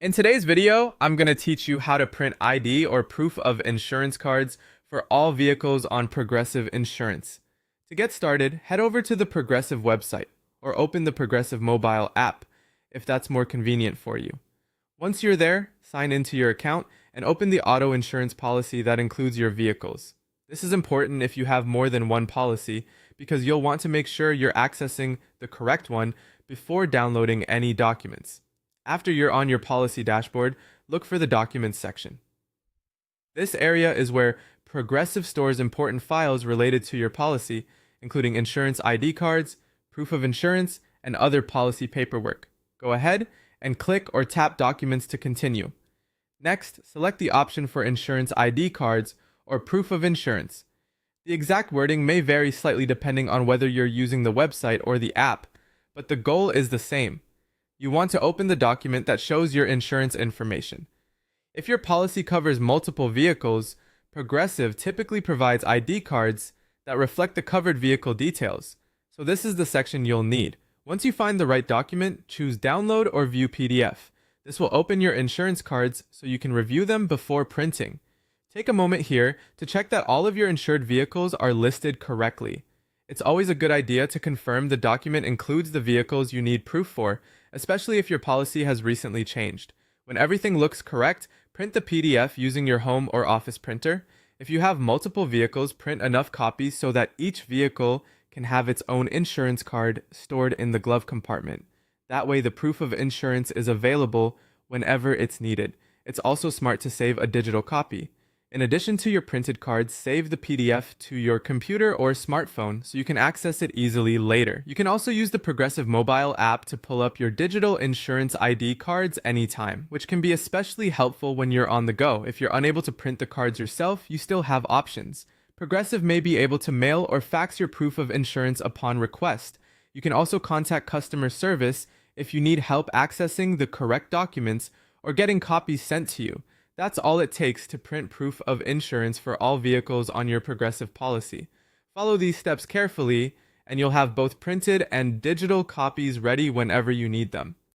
In today's video, I'm going to teach you how to print ID or proof of insurance cards for all vehicles on Progressive Insurance. To get started, head over to the Progressive website or open the Progressive mobile app if that's more convenient for you. Once you're there, sign into your account and open the auto insurance policy that includes your vehicles. This is important if you have more than one policy because you'll want to make sure you're accessing the correct one before downloading any documents. After you're on your policy dashboard, look for the Documents section. This area is where Progressive stores important files related to your policy, including insurance ID cards, proof of insurance, and other policy paperwork. Go ahead and click or tap Documents to continue. Next, select the option for Insurance ID cards or proof of insurance. The exact wording may vary slightly depending on whether you're using the website or the app, but the goal is the same. You want to open the document that shows your insurance information. If your policy covers multiple vehicles, Progressive typically provides ID cards that reflect the covered vehicle details, so this is the section you'll need. Once you find the right document, choose Download or View PDF. This will open your insurance cards so you can review them before printing. Take a moment here to check that all of your insured vehicles are listed correctly. It's always a good idea to confirm the document includes the vehicles you need proof for, especially if your policy has recently changed. When everything looks correct, print the PDF using your home or office printer. If you have multiple vehicles, print enough copies so that each vehicle can have its own insurance card stored in the glove compartment. That way, the proof of insurance is available whenever it's needed. It's also smart to save a digital copy. In addition to your printed cards, save the PDF to your computer or smartphone so you can access it easily later. You can also use the Progressive mobile app to pull up your digital insurance ID cards anytime, which can be especially helpful when you're on the go. If you're unable to print the cards yourself, you still have options. Progressive may be able to mail or fax your proof of insurance upon request. You can also contact customer service if you need help accessing the correct documents or getting copies sent to you. That's all it takes to print proof of insurance for all vehicles on your Progressive policy. Follow these steps carefully, and you'll have both printed and digital copies ready whenever you need them.